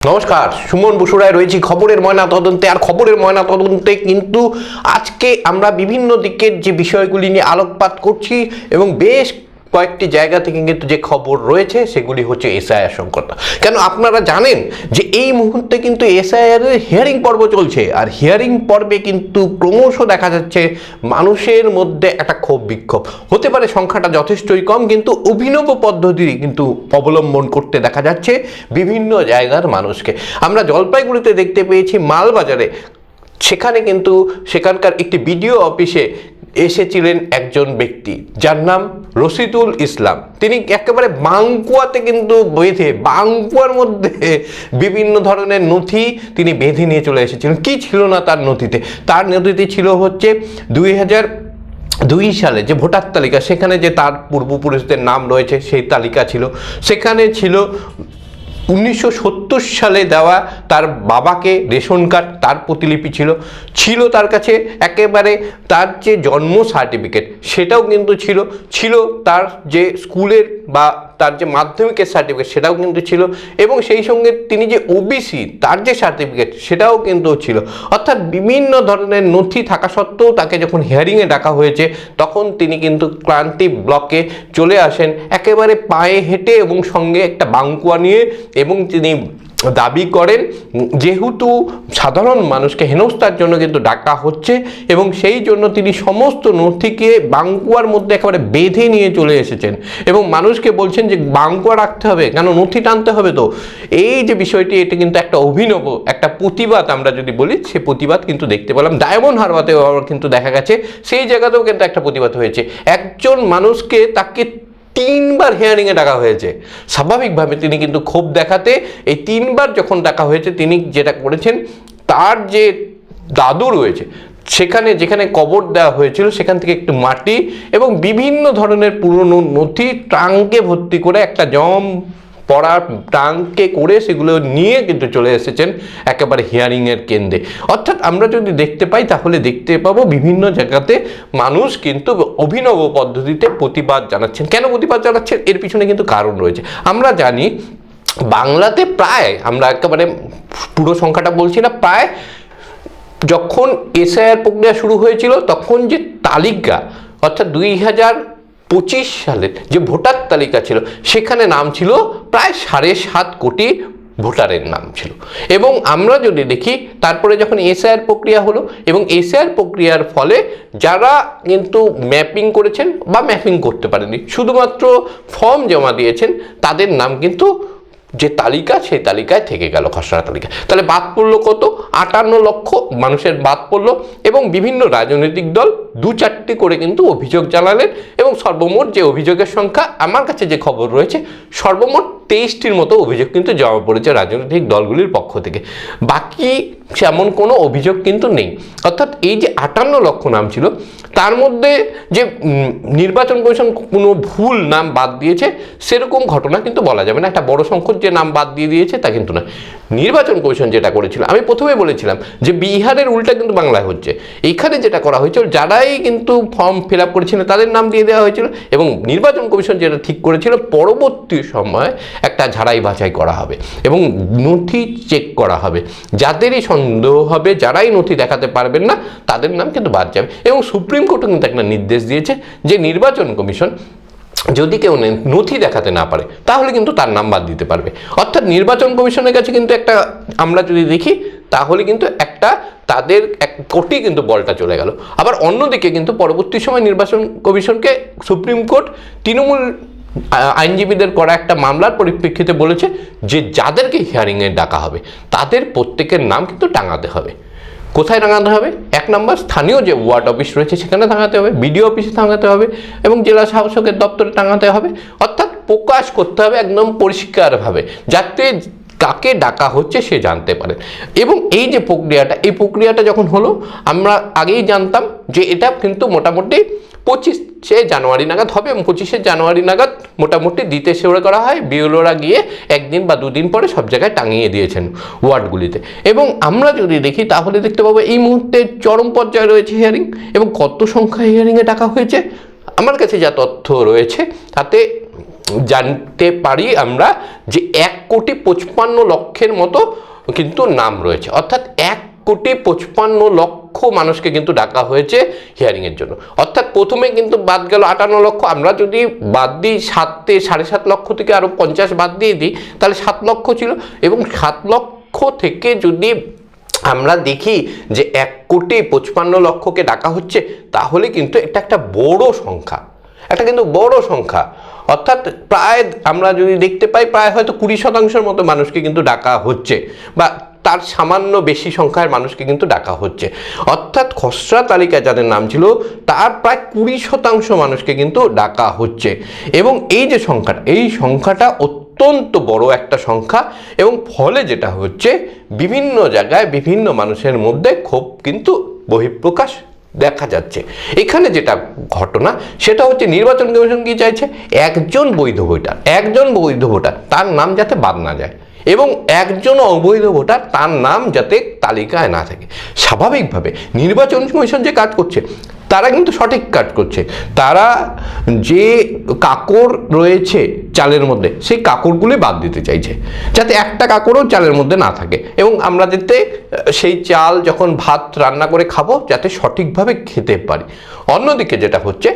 নমস্কার, সুমন বসু রায় রয়েছি খবরের ময়না তদন্তে। আর খবরের ময়না তদন্তে কিন্তু আজকে আমরা বিভিন্ন দিকের যে বিষয়গুলি নিয়ে আলোকপাত করছি এবং বেশ কয়েকটি জায়গা থেকে কিন্তু যে খবর রয়েছে সেগুলি হচ্ছে এসআইআর সংক্রান্ত। কেন আপনারা জানেন যে এই মুহূর্তে কিন্তু এসআইআর এর হিয়ারিং পর্ব চলছে, আর হিয়ারিং পর্বে কিন্তু ক্রমশ দেখা যাচ্ছে মানুষের মধ্যে একটা ক্ষোভ বিক্ষোভ হতে পারে। সংখ্যাটা যথেষ্টই কম, কিন্তু অভিনব পদ্ধতি কিন্তু অবলম্বন করতে দেখা যাচ্ছে বিভিন্ন জায়গার মানুষকে। আমরা জলপাইগুড়িতে দেখতে পেয়েছি মালবাজারে, সেখানে কিন্তু সেখানকার একটি বিডিও অফিসে এসেছিলেন একজন ব্যক্তি যার নাম রশিদুল ইসলাম। তিনি একেবারে বাঙ্কুয়াতে কিন্তু বাঙ্কুয়ার মধ্যে বিভিন্ন ধরনের নথি তিনি বেঁধে নিয়ে চলে এসেছিলেন। কি ছিল না তার নথিতে? তার নথিতে ছিল হচ্ছে 2002 সালে যে ভোটার তালিকা, সেখানে যে তার পূর্বপুরুষদের নাম রয়েছে সেই তালিকা ছিল। সেখানে ছিল 1970 সালে দেওয়া তার বাবাকে রেশন কার্ড, তার প্রতিলিপি ছিল তার কাছে। একেবারে তার যে জন্ম সার্টিফিকেট সেটাও কিন্তু ছিল তার যে স্কুলের বা তার যে মাধ্যমিকের সার্টিফিকেট সেটাও কিন্তু ছিল, এবং সেই সঙ্গে তিনি যে ওবিসি তার যে সার্টিফিকেট সেটাও কিন্তু ছিল। অর্থাৎ বিভিন্ন ধরনের নথি থাকা সত্ত্বেও তাকে যখন হিয়ারিংয়ে ডাকা হয়েছে তখন তিনি কিন্তু ক্লান্তি ব্লকে চলে আসেন একেবারে পায়ে হেঁটে এবং সঙ্গে একটা বাঙ্কুয়া নিয়ে, এবং তিনি দাবি করেন যেহেতু সাধারণ মানুষকে হেনস্থার জন্য কিন্তু ডাকা হচ্ছে এবং সেই জন্য তিনি সমস্ত নথিকে বাঙ্কুয়ার মধ্যে একেবারে বেঁধে নিয়ে চলে এসেছেন এবং মানুষকে বলছেন যে বাঙ্কুয়া রাখতে হবে কেন, নথি টানতে হবে। তো এই যে বিষয়টি, এটি কিন্তু একটা অভিনব একটা প্রতিবাদ আমরা যদি বলি, সে প্রতিবাদ কিন্তু দেখতে পেলাম ডায়মন্ড হারবারেও কিন্তু দেখা গেছে, সেই জায়গাতেও কিন্তু একটা প্রতিবাদ হয়েছে। একজন মানুষকে তাকে 3 বার হিয়ারিংয়ে ডাকা হয়েছে। স্বাভাবিকভাবে তিনি কিন্তু ক্ষোভ দেখাতে এই 3 বার যখন ডাকা হয়েছে, তিনি যেটা করেছেন তার যে দাদু রয়েছে সেখানে যেখানে কবর দেওয়া হয়েছিল সেখান থেকে একটু মাটি এবং বিভিন্ন ধরনের পুরনো নথি ট্রাঙ্কে ভর্তি করে একটা জম পড়া ট্রাঙ্কে করে সেগুলো নিয়ে কিন্তু চলে এসেছেন একেবারে হিয়ারিংয়ের কেন্দ্রে। অর্থাৎ আমরা যদি দেখতে পাই তাহলে দেখতে পাবো বিভিন্ন জায়গাতে মানুষ কিন্তু অভিনব পদ্ধতিতে প্রতিবাদ জানাচ্ছেন। কেন প্রতিবাদ জানাচ্ছেন? এর পিছনে কিন্তু কারণ রয়েছে। আমরা জানি বাংলাতে প্রায়, আমরা একেবারে পুরো সংখ্যাটা বলছি না, প্রায় যখন এসআইআর প্রক্রিয়া শুরু হয়েছিল তখন যে তালিকা, অর্থাৎ 2025 সালের যে ভোটার তালিকা ছিল সেখানে নাম ছিল প্রায় 7.5 কোটি ভোটারের নাম ছিল। এবং আমরা যদি দেখি তারপরে যখন এসআইআর প্রক্রিয়া হলো এবং এসআইআর প্রক্রিয়ার ফলে যারা কিন্তু ম্যাপিং করেছেন বা ম্যাপিং করতে পারেনি, শুধুমাত্র ফর্ম জমা দিয়েছেন, তাদের নাম কিন্তু যে তালিকা সেই তালিকায় থেকে গেল, খসড়া তালিকা। তাহলে বাদ পড়লো কত? 58 লক্ষ মানুষের বাদ পড়লো। এবং বিভিন্ন রাজনৈতিক দল 2-4টি করে কিন্তু অভিযোগ জানালেন এবং সর্বমোট যে অভিযোগের সংখ্যা, আমার কাছে যে খবর রয়েছে, সর্বমোট 23টির মতো অভিযোগ কিন্তু জমা পড়েছে রাজনৈতিক দলগুলির পক্ষ থেকে। বাকি সেমন কোনো অভিযোগ কিন্তু নেই। অর্থাৎ এই যে 58 লক্ষ নাম ছিল তার মধ্যে যে নির্বাচন কমিশন কোনো ভুল নাম বাদ দিয়েছে সেরকম ঘটনা কিন্তু বলা যাবে না। একটা বড় সংখ্যক যে নাম বাদ দিয়ে দিয়েছে তা কিন্তু না। নির্বাচন কমিশন যেটা করেছিল, আমি প্রথমে বলেছিলাম যে বিহারের উল্টা কিন্তু বাংলায় হচ্ছে। এইখানে যেটা করা হয়েছিল, যারাই কিন্তু ফর্ম ফিল আপ করেছিল তাদের নাম দিয়ে দেওয়া হয়েছিল এবং নির্বাচন কমিশন যেটা ঠিক করেছিল পরবর্তী সময় একটা ঝাড়াই বাছাই করা হবে এবং নথি চেক করা হবে। যাদেরই সন্দেহ হবে, যারাই নথি দেখাতে পারবেন না তাদের নাম কিন্তু বাদ যাবে। এবং সুপ্রিম কোর্টও কিন্তু একটা নির্দেশ দিয়েছে যে নির্বাচন কমিশন যদি কেউ নথি দেখাতে না পারে তাহলে কিন্তু তার নাম বাদ দিতে পারবে। অর্থাৎ নির্বাচন কমিশনের কাছে কিন্তু একটা, আমরা যদি দেখি তাহলে কিন্তু একটা তাদের এক কোটি কিন্তু বলটা চলে গেল। আবার অন্যদিকে কিন্তু পরবর্তী সময় নির্বাচন কমিশনকে সুপ্রিম কোর্ট তৃণমূল আইনজীবীদের করা একটা মামলার পরিপ্রেক্ষিতে বলেছে যে যাদেরকে হিয়ারিংয়ে ডাকা হবে তাদের প্রত্যেকের নাম কিন্তু টাঙাতে হবে। কোথায় টাঙাতে হবে? 1 নম্বর, স্থানীয় যে ওয়ার্ড অফিস রয়েছে সেখানে টাঙাতে হবে, বিডিও অফিসে টাঙাতে হবে এবং জেলা শাসকের দপ্তরে টাঙাতে হবে। অর্থাৎ প্রকাশ করতে হবে একদম পরিষ্কারভাবে, যাতে কাকে ডাকা হচ্ছে সে জানতে পারে। এবং এই যে প্রক্রিয়াটা, এই প্রক্রিয়াটা যখন হলো, আমরা আগেই জানতাম যে এটা কিন্তু মোটামুটি 25শে জানুয়ারি নাগাদ হবে এবং 25শে জানুয়ারি নাগাদ মোটামুটি দিতে শুরু করা হয়। বিএলওরা গিয়ে 1 দিন বা 2 দিন পরে সব জায়গায় টাঙিয়ে দিয়েছেন ওয়ার্ডগুলিতে। এবং আমরা যদি দেখি তাহলে দেখতে পাবো এই মুহূর্তে চরম পর্যায়ে রয়েছে হিয়ারিং। এবং কত সংখ্যা হিয়ারিংয়ে ডাকা হয়েছে, আমার কাছে যা তথ্য রয়েছে তাতে জানতে পারি আমরা যে 1,55,00,000 মতো কিন্তু নাম রয়েছে, অর্থাৎ 1,55,00,000 মানুষকে কিন্তু ডাকা হয়েছে হিয়ারিংয়ের জন্য। অর্থাৎ প্রথমে কিন্তু বাদ গেল 58 লক্ষ, আমরা যদি বাদ দিই 7.5 লক্ষ থেকে আরও 50 বাদ দিয়ে দিই তাহলে 7 লক্ষ ছিল, এবং 7 লক্ষ থেকে যদি আমরা দেখি যে 1,55,00,000কে ডাকা হচ্ছে, তাহলে কিন্তু এটা একটা বড় সংখ্যা, একটা কিন্তু বড় সংখ্যা। অর্থাৎ প্রায় আমরা যদি দেখতে পাই প্রায় হয়তো 20% মতো মানুষকে কিন্তু ডাকা হচ্ছে, বা তার সামান্য বেশি সংখ্যার মানুষকে কিন্তু ডাকা হচ্ছে। অর্থাৎ খসড়া তালিকায় যাদের নাম ছিল তার প্রায় 20% মানুষকে কিন্তু ডাকা হচ্ছে। এবং এই যে সংখ্যাটা, এই সংখ্যাটা অত্যন্ত বড় একটা সংখ্যা, এবং ফলে যেটা হচ্ছে বিভিন্ন জায়গায় বিভিন্ন মানুষের মধ্যে ক্ষোভ কিন্তু বহিঃপ্রকাশ দেখা যাচ্ছে। এখানে যেটা ঘটনা সেটা হচ্ছে নির্বাচন কমিশন কি চাইছে, একজন বৈধ ভোটার তার নাম যাতে বাদ না যায়, এবং একজন অবৈধ ভোটার তার নাম যাতে তালিকায় না থাকে। স্বাভাবিকভাবে নির্বাচন কমিশন যে কাজ করছে তারা কিন্তু সঠিক কাজ করছে। তারা যে কাকড় রয়েছে চালের মধ্যে সেই কাকড়গুলি বাদ দিতে চাইছে, যাতে একটা কাকড়ও চালের মধ্যে না থাকে, এবং আমরা যাতে সেই চাল যখন ভাত রান্না করে খাবো যাতে সঠিকভাবে খেতে পারি। অন্যদিকে যেটা হচ্ছে,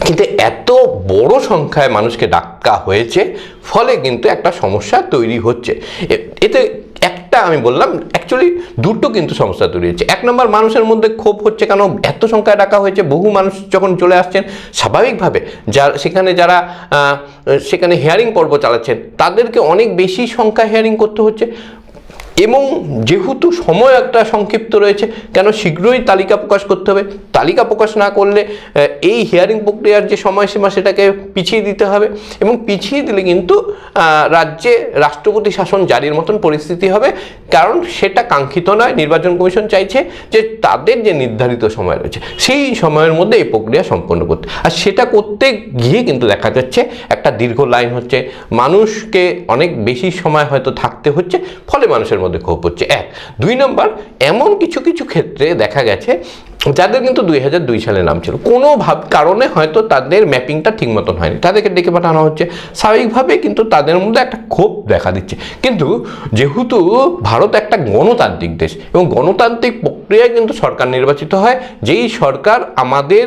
কিন্তু এত বড় সংখ্যায় মানুষকে ডাকা হয়েছে, ফলে কিন্তু একটা সমস্যা তৈরি হচ্ছে। এতে একটা আমি বললাম অ্যাকচুয়ালি দুটো কিন্তু সমস্যা তৈরি হচ্ছে। 1 নম্বর, মানুষের মধ্যে ক্ষোভ হচ্ছে, কেন এত সংখ্যায় ডাকা হয়েছে, বহু মানুষ যখন চলে আসছেন স্বাভাবিকভাবে সেখানে হিয়ারিং পর্ব চালাচ্ছেন তাদেরকে অনেক বেশি সংখ্যা হিয়ারিং করতে হচ্ছে, এবং যেহেতু সময় একটা সংক্ষিপ্ত রয়েছে, কেন শীঘ্রই তালিকা প্রকাশ করতে হবে, তালিকা প্রকাশ না করলে এই হিয়ারিং প্রক্রিয়ার যে সময়সীমা সেটাকে পিছিয়ে দিতে হবে, এবং পিছিয়ে দিলে কিন্তু রাজ্যে রাষ্ট্রপতি শাসন জারির মতন পরিস্থিতি হবে, কারণ সেটা কাঙ্ক্ষিত নয়। নির্বাচন কমিশন চাইছে যে তাদের যে নির্ধারিত সময় রয়েছে সেই সময়ের মধ্যে এই প্রক্রিয়া সম্পন্ন করতে, আর সেটা করতে গিয়ে কিন্তু দেখা যাচ্ছে একটা দীর্ঘ লাইন হচ্ছে, মানুষকে অনেক বেশি সময় হয়তো থাকতে হচ্ছে, ফলে মানুষের মধ্যে ক্ষোভ হচ্ছে। 1, 2 নম্বর, এমন কিছু ক্ষেত্রে দেখা গেছে যাদের কিন্তু 2002 সালে নাম ছিল, কোনো কারণে হয়তো তাদের ম্যাপিংটা ঠিক মতন হয়নি, তাদেরকে ডেকে পাঠানো হচ্ছে, স্বাভাবিকভাবে কিন্তু তাদের মধ্যে একটা ক্ষোভ দেখা দিচ্ছে। কিন্তু যেহেতু ভারত একটা গণতান্ত্রিক দেশ, এবং গণতান্ত্রিক প্রক্রিয়ায় কিন্তু সরকার নির্বাচিত হয়, যেই সরকার আমাদের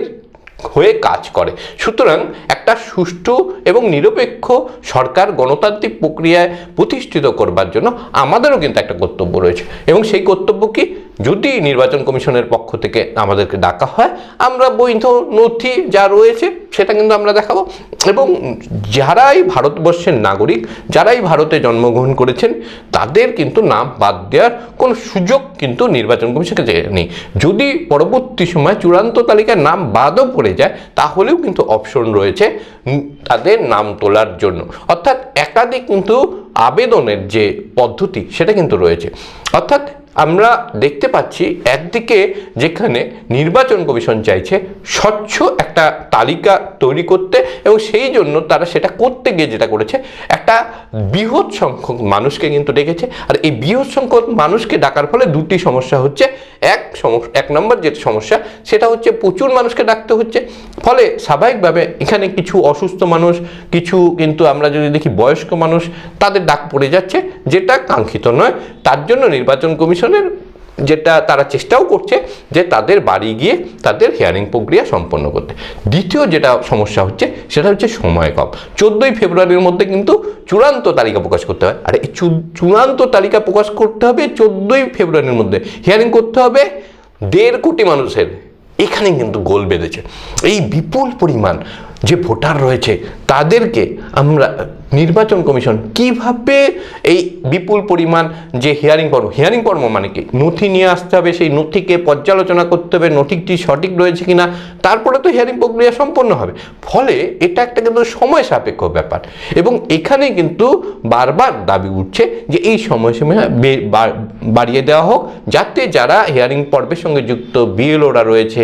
হয়ে কাজ করে, সুতরাং একটা সুষ্ঠু এবং নিরপেক্ষ সরকার গণতান্ত্রিক প্রক্রিয়ায় প্রতিষ্ঠিত করবার জন্য আমাদেরও কিন্তু একটা কর্তব্য রয়েছে, এবং সেই কর্তব্য কি, যদি নির্বাচন কমিশনের পক্ষ থেকে আমাদেরকে ডাকা হয়, আমরা বৈধ নথি যা রয়েছে সেটা কিন্তু আমরা দেখাবো, এবং যারাই ভারতবর্ষের নাগরিক, যারাই ভারতে জন্মগ্রহণ করেছেন তাদের কিন্তু নাম বাদ দেওয়ার কোনো সুযোগ কিন্তু নির্বাচন কমিশনের নেই। যদি পরবর্তী সময় চূড়ান্ত তালিকায় নাম বাদও পড়ে যায়, তাহলেও কিন্তু অপশন রয়েছে তাদের নাম তোলার জন্য, অর্থাৎ একাধিক কিন্তু আবেদনের যে পদ্ধতি সেটা কিন্তু রয়েছে। অর্থাৎ আমরা দেখতে পাচ্ছি একদিকে যেখানে নির্বাচন কমিশন চাইছে স্বচ্ছ একটা তালিকা তৈরি করতে, এবং সেই জন্য তারা সেটা করতে গিয়ে যেটা করেছে, একটা বৃহৎ সংখ্যক মানুষকে কিন্তু ডেকেছে। আর এই বৃহৎ সংখ্যক মানুষকে ডাকার ফলে দুটি সমস্যা হচ্ছে। এক নম্বর যে সমস্যা সেটা হচ্ছে প্রচুর মানুষকে ডাকতে হচ্ছে, ফলে স্বাভাবিকভাবে এখানে কিছু অসুস্থ মানুষ, কিছু কিন্তু আমরা যদি দেখি বয়স্ক মানুষ, তাদের ডাক পড়ে যাচ্ছে, যেটা কাঙ্ক্ষিত নয়। তার জন্য নির্বাচন কমিশনের যেটা তারা চেষ্টাও করছে যে তাদের বাড়ি গিয়ে তাদের হিয়ারিং প্রক্রিয়া সম্পন্ন করতে। দ্বিতীয় যেটা সমস্যা হচ্ছে সেটা হচ্ছে সময় কম। 14ই ফেব্রুয়ারির মধ্যে কিন্তু চূড়ান্ত তালিকা প্রকাশ করতে হয়, আর এই চূড়ান্ত তালিকা প্রকাশ করতে হবে 14ই ফেব্রুয়ারির মধ্যে, হিয়ারিং করতে হবে 1.5 কোটি মানুষের। এখানে কিন্তু গোল বেঁধেছে। এই বিপুল পরিমাণ যে ভোটার রয়েছে তাদেরকে আমরা নির্বাচন কমিশন কিভাবে এই বিপুল পরিমাণ যে হিয়ারিং পর্ব মানে কি, নথি নিয়ে আসতে হবে, সেই নথিকে পর্যালোচনা করতে হবে, নথিটি সঠিক রয়েছে কিনা, তারপরে তো হিয়ারিং প্রক্রিয়া সম্পন্ন হবে। ফলে এটা একটা কিন্তু সময় সাপেক্ষ ব্যাপার, এবং এখানে কিন্তু বারবার দাবি উঠছে যে এই সময়সীমা বাড়িয়ে দেওয়া হোক, যাতে যারা হিয়ারিং পর্বের সঙ্গে যুক্ত বিএলওরা রয়েছে,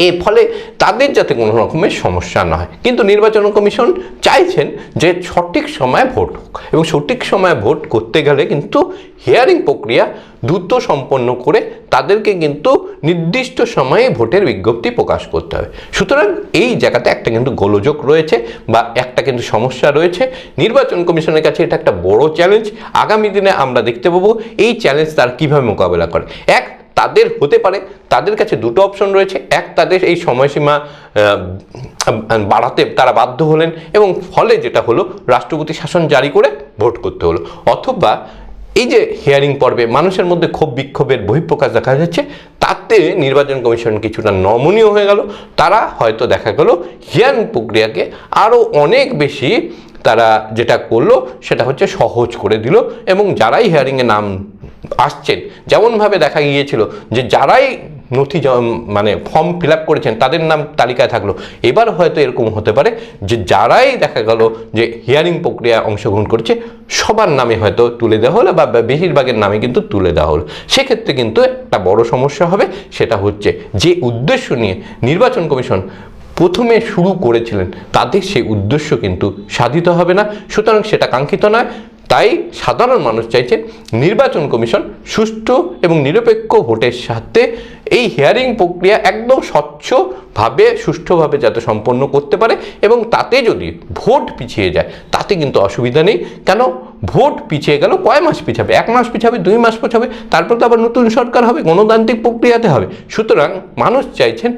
এর ফলে তাদের যাতে কোনো রকমের সমস্যা না হয়। কিন্তু নির্বাচন কমিশন চাইছেন যে সঠিক সময়ে ভোট হোক, এবং সঠিক সময়ে ভোট করতে গেলে কিন্তু হিয়ারিং প্রক্রিয়া দ্রুত সম্পন্ন করে তাদেরকে কিন্তু নির্দিষ্ট সময়ে ভোটের বিজ্ঞপ্তি প্রকাশ করতে হবে। সুতরাং এই জায়গাতে একটা কিন্তু গোলযোগ রয়েছে বা একটা কিন্তু সমস্যা রয়েছে। নির্বাচন কমিশনের কাছে এটা একটা বড় চ্যালেঞ্জ। আগামী দিনে আমরা দেখতে পাবো এই চ্যালেঞ্জ তারা কীভাবে মোকাবেলা করে। এক, তাদের হতে পারে তাদের কাছে দুটো অপশন রয়েছে। এক, তাদের এই সময়সীমা বাড়াতে তারা বাধ্য হলেন এবং ফলে যেটা হলো রাষ্ট্রপতি শাসন জারি করে ভোট করতে হলো, অথবা এই যে হিয়ারিং পর্বে মানুষের মধ্যে ক্ষোভ বিক্ষোভের বহিঃপ্রকাশ দেখা যাচ্ছে, তাতে নির্বাচন কমিশন কিছুটা নমনীয় হয়ে গেল। তারা হয়তো দেখা গেল হিয়ারিং প্রক্রিয়াকে আরও অনেক বেশি তারা যেটা করলো সেটা হচ্ছে সহজ করে দিল, এবং যারাই হিয়ারিংয়ে নাম আসছেন, যেমনভাবে দেখা গিয়েছিল যে যারাই নথি মানে ফর্ম ফিল আপ করেছেন তাদের নাম তালিকায় থাকলো, এবার হয়তো এরকম হতে পারে যে যারাই দেখা গেল যে হিয়ারিং প্রক্রিয়ায় অংশগ্রহণ করছে সবার নামে হয়তো তুলে দেওয়া হলো বা বেশিরভাগের নামে কিন্তু তুলে দেওয়া হলো। সেক্ষেত্রে কিন্তু একটা বড় সমস্যা হবে। সেটা হচ্ছে যে উদ্দেশ্য নিয়ে নির্বাচন কমিশন প্রথমে শুরু করেছিলেন তাদের সেই উদ্দেশ্য কিন্তু সাধিত হবে না। সুতরাং সেটা কাঙ্ক্ষিত নয়। তাই সাধারণ মানুষ চাইছে নির্বাচন কমিশন সুষ্ঠু এবং নিরপেক্ষ ভোটের সাথে এই হিয়ারিং প্রক্রিয়া একদম স্বচ্ছভাবে সুষ্ঠুভাবে যাতে সম্পন্ন করতে পারে, এবং তাতে যদি ভোট পিছিয়ে যায় তাতে কিন্তু অসুবিধা নেই। কেন, ভোট পিছিয়ে গেল কয় মাস পিছাবে, 1 মাস পিছাবে, 2 মাস পিছাবে, তারপর তো আবার নতুন সরকার হবে, গণতান্ত্রিক প্রক্রিয়াতে হবে। সুতরাং মানুষ চাইছেন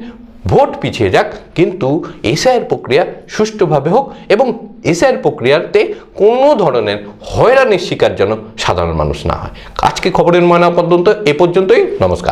ভোট পিছিয়ে যাক, কিন্তু এসআইয়ের প্রক্রিয়া সুষ্ঠুভাবে হোক এবং এসআইয়ের প্রক্রিয়াতে কোনো ধরনের হয়রানির শিকার যেন সাধারণ মানুষ না হয়। আজকে খবরের ময়না পর্যন্ত এ পর্যন্তই। নমস্কার।